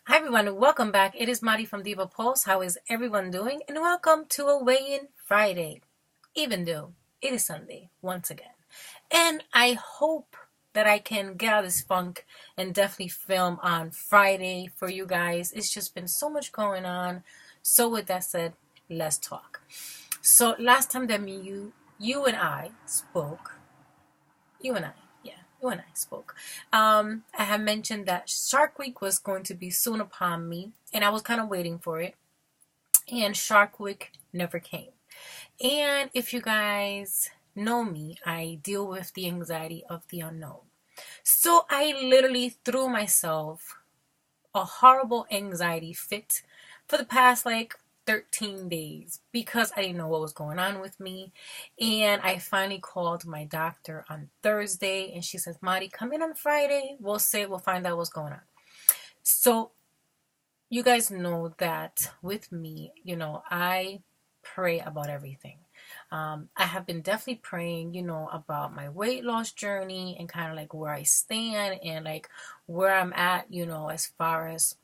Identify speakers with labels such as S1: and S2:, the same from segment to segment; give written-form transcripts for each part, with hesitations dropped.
S1: Hi everyone, welcome back. It is Mari from Diva Pulse. How is everyone doing? And welcome to a weigh-in Friday, even though it is Sunday once again. And I hope that I can get out of this funk and definitely film on Friday for you guys. It's just been so much going on. So with that said, let's talk. So last time that you and I spoke, you and I, yeah, you and I spoke. I had mentioned that Shark Week was going to be soon upon me, and I was kind of waiting for it. And Shark Week never came. And if you guys know me, I deal with the anxiety of the unknown. So I literally threw myself a horrible anxiety fit for the past 13 days because I didn't know what was going on with me. And I finally called my doctor on Thursday and she says, Marty, come in on Friday. We'll find out what's going on. So you guys know that with me, I pray about everything. I have been definitely praying, about my weight loss journey and kind of like where I stand and like where I'm at, as far as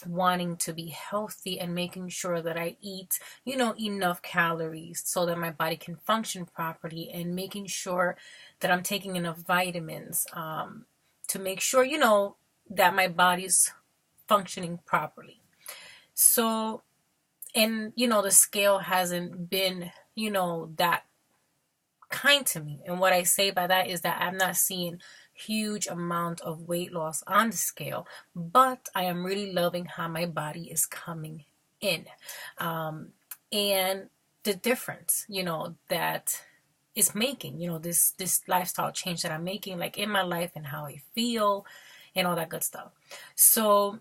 S1: wanting to be healthy and making sure that I eat, enough calories so that my body can function properly and making sure that I'm taking enough vitamins to make sure, that my body's functioning properly. So, and, the scale hasn't been, that kind to me. And what I say by that is that I'm not seeing huge amount of weight loss on the scale, but I am really loving how my body is coming in. And the difference, that is making, this lifestyle change that I'm making, like in my life and how I feel and all that good stuff. So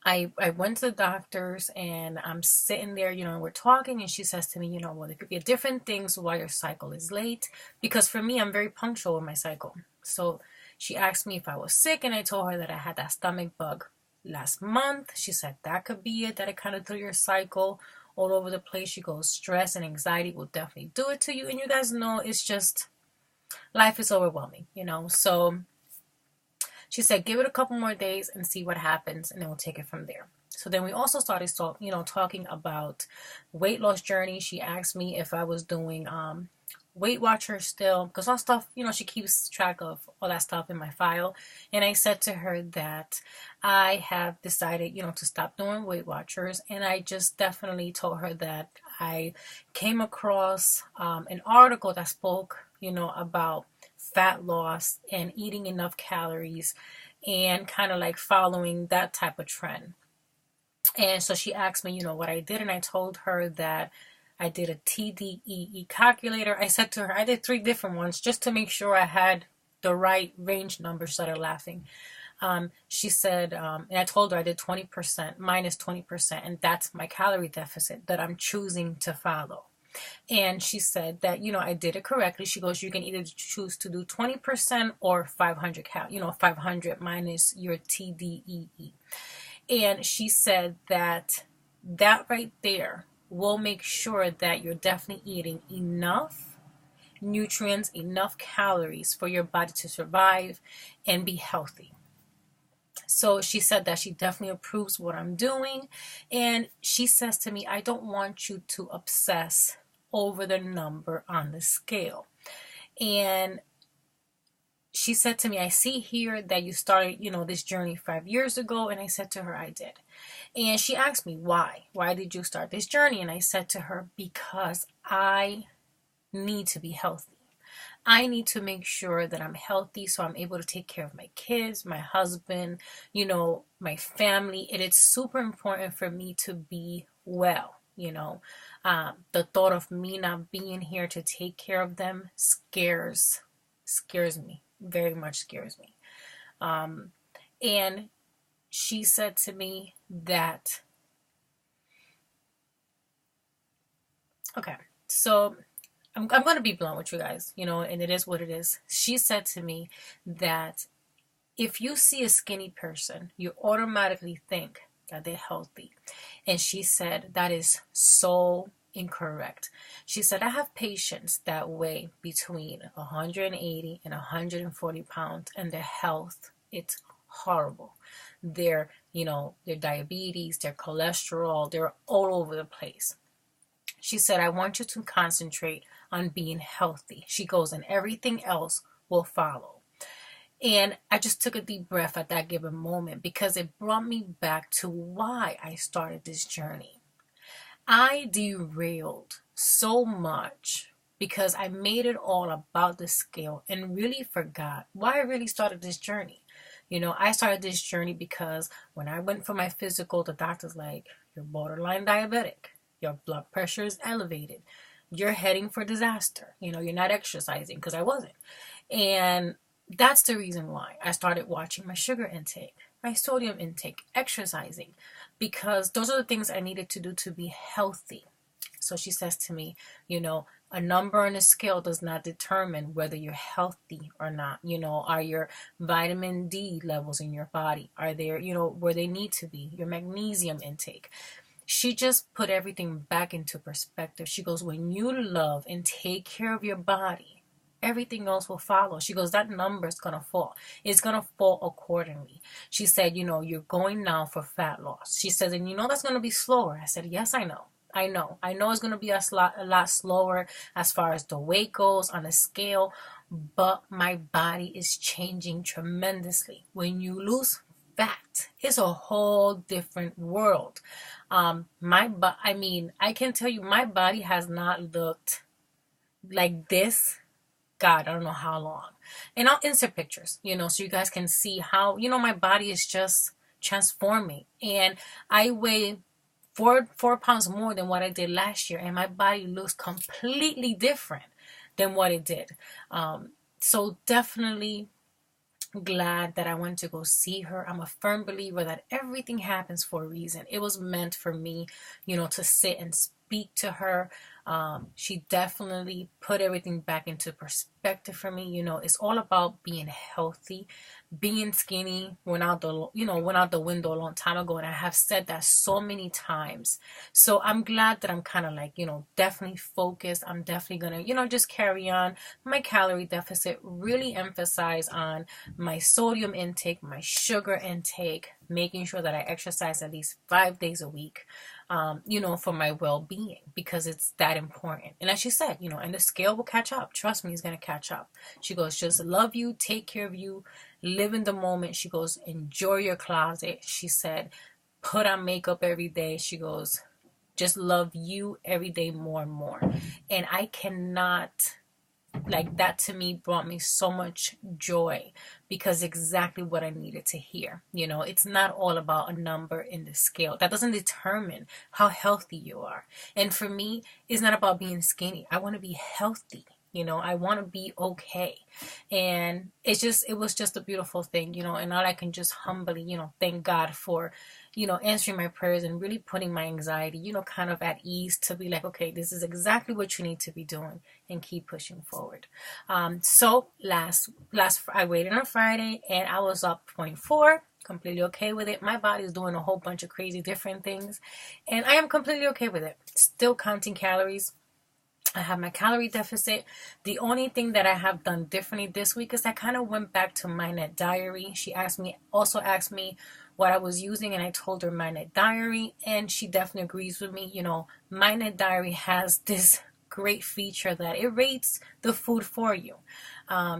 S1: I went to the doctors and I'm sitting there, we're talking and she says to me, well, there could be different things why your cycle is late. Because for me, I'm very punctual with my cycle. So she asked me if I was sick and I told her that I had that stomach bug last month. She said that could be it, that it kind of threw your cycle all over the place. She goes, stress and anxiety will definitely do it to you. And you guys know it's just, life is overwhelming, So she said, give it a couple more days and see what happens, and then we'll take it from there. So then we also started, talking about weight loss journey. She asked me if I was doing Weight Watchers still, because all stuff, she keeps track of all that stuff in my file. And I said to her that I have decided, to stop doing Weight Watchers. And I just definitely told her that I came across an article that spoke, about fat loss and eating enough calories and kind of like following that type of trend. And so she asked me, what I did, and I told her that I did a TDEE calculator. I said to her, I did 3 different ones just to make sure I had the right range number. She started laughing. She said, and I told her I did 20% minus 20%, and that's my calorie deficit that I'm choosing to follow. And she said that, I did it correctly. She goes, you can either choose to do 20% or 500 500 minus your TDEE. And she said that right there will make sure that you're definitely eating enough nutrients, enough calories for your body to survive and be healthy. So she said that she definitely approves what I'm doing. And she says to me, I don't want you to obsess over the number on the scale. And she said to me, I see here that you started, this journey 5 years ago. And I said to her, I did. And she asked me, why? Why did you start this journey? And I said to her, because I need to be healthy. I need to make sure that I'm healthy so I'm able to take care of my kids, my husband, my family. It is super important for me to be well. The thought of me not being here to take care of them scares me, very much scares me. And she said to me that, okay, so I'm going to be blunt with you guys, and it is what it is. She said to me that if you see a skinny person, you automatically think that they're healthy. And she said that is so incorrect. She said, I have patients that weigh between 180 and 140 pounds, and their health, it's horrible. their, their diabetes, their cholesterol, they're all over the place. She said, I want you to concentrate on being healthy. She goes, and everything else will follow. And I just took a deep breath at that given moment because it brought me back to why I started this journey. I derailed so much because I made it all about the scale and really forgot why I really started this journey. I started this journey because when I went for my physical, the doctor's like, you're borderline diabetic. Your blood pressure is elevated. You're heading for disaster. You're not exercising, because I wasn't. And that's the reason why I started watching my sugar intake, my sodium intake, exercising, because those are the things I needed to do to be healthy. So she says to me, a number on a scale does not determine whether you're healthy or not. Are your vitamin D levels in your body? Are there, where they need to be? Your magnesium intake. She just put everything back into perspective. She goes, when you love and take care of your body, everything else will follow. She goes, that number is going to fall. It's going to fall accordingly. She said, you're going now for fat loss. She says, and that's going to be slower. I said, yes, I know. I know it's going to be a lot slower as far as the weight goes on a scale, but my body is changing tremendously. When you lose fat, it's a whole different world. I can tell you my body has not looked like this, God, I don't know how long. And I'll insert pictures, so you guys can see how, my body is just transforming. And I weigh 4 pounds more than what I did last year, and my body looks completely different than what it did. So definitely glad that I went to go see her. I'm a firm believer that everything happens for a reason. It was meant for me, to sit and speak to her. She definitely put everything back into perspective for me. It's all about being healthy. Being skinny went out the window a long time ago, and I have said that so many times. So I'm glad that I'm kind of like, definitely focused. I'm definitely gonna, just carry on my calorie deficit, really emphasize on my sodium intake, my sugar intake, making sure that I exercise at least 5 days a week, for my well-being, because it's that important. And as she said, and the scale will catch up. Trust me, it's going to catch up. She goes, just love you, take care of you, live in the moment. She goes, enjoy your closet. She said, put on makeup every day. She goes, just love you every day more and more. And I cannot, like, that to me brought me so much joy, because exactly what I needed to hear. It's not all about a number in the scale. That doesn't determine how healthy you are. And for me, it's not about being skinny. I want to be healthy. I want to be okay. And it was just a beautiful thing, and all I can just humbly, thank God for, answering my prayers and really putting my anxiety, kind of at ease, to be like, okay, this is exactly what you need to be doing, and keep pushing forward. So I waited on Friday, and I was up 0.4, completely okay with it. My body is doing a whole bunch of crazy different things, and I am completely okay with it. Still counting calories. I have my calorie deficit. The only thing that I have done differently this week is I kind of went back to MyNet Diary. She asked me what I was using, and I told her MyNet Diary, and she definitely agrees with me. MyNet Diary has this great feature that it rates the food for you.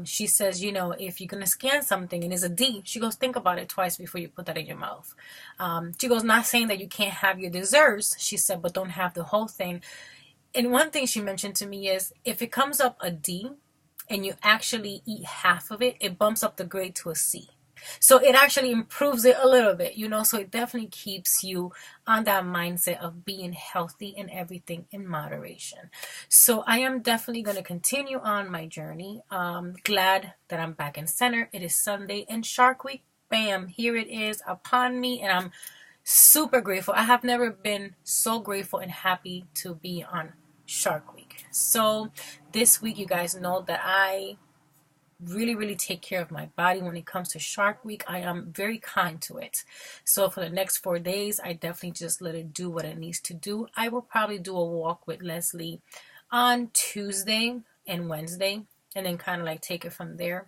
S1: She says, if you're going to scan something and it's a D, she goes, think about it twice before you put that in your mouth. She goes, not saying that you can't have your desserts, she said, but don't have the whole thing. And one thing she mentioned to me is, if it comes up a D and you actually eat half of it, it bumps up the grade to a C. So it actually improves it a little bit, so it definitely keeps you on that mindset of being healthy and everything in moderation. So I am definitely going to continue on my journey. Glad that I'm back in center. It is Sunday and Shark Week, bam, here it is upon me, and I'm super grateful. I have never been so grateful and happy to be on Shark Week. So this week, you guys know that I really take care of my body when it comes to Shark Week. I am very kind to it. So for the next 4 days, I definitely just let it do what it needs to do. I will probably do a walk with Leslie on Tuesday and Wednesday, and then kind of like take it from there.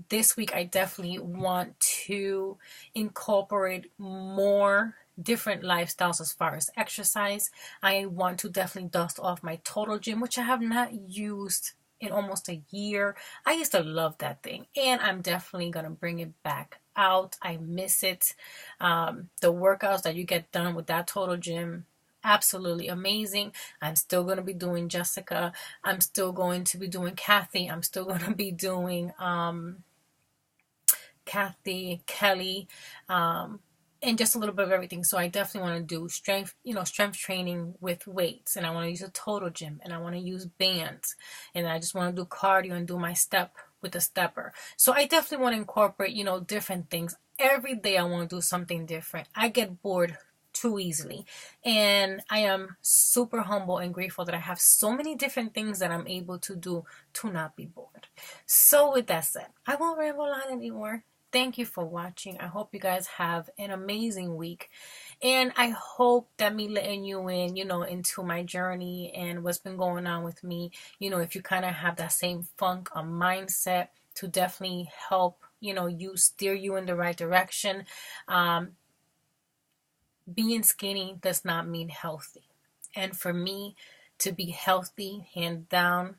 S1: This week I definitely want to incorporate more different lifestyles as far as exercise. I want to definitely dust off my Total Gym, which I have not used in almost a year. I used to love that thing, and I'm definitely gonna bring it back out. I miss it. The workouts that you get done with that Total Gym, absolutely amazing. I'm still going to be doing Jessica. I'm still going to be doing Kathy. I'm still going to be doing Kathy, Kelly, and just a little bit of everything. So I definitely want to do strength, strength training with weights, and I want to use a Total Gym, and I want to use bands, and I just want to do cardio and do my step with a stepper. So I definitely want to incorporate, different things. Every day I want to do something different. I get bored too easily, and I am super humble and grateful that I have so many different things that I'm able to do to not be bored. So with that said, I won't ramble on anymore. Thank you for watching. I hope you guys have an amazing week. And I hope that me letting you in, into my journey and what's been going on with me, if you kind of have that same funk or mindset, to definitely help, you steer you in the right direction. Being skinny does not mean healthy. And for me to be healthy, hands down,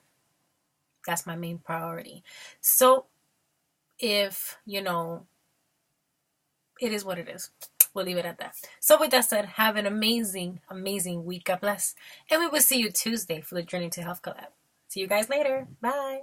S1: that's my main priority. So if, it is what it is. We'll leave it at that. So with that said, have an amazing, amazing week. God bless. And we will see you Tuesday for the Journey to Health collab. See you guys later. Bye.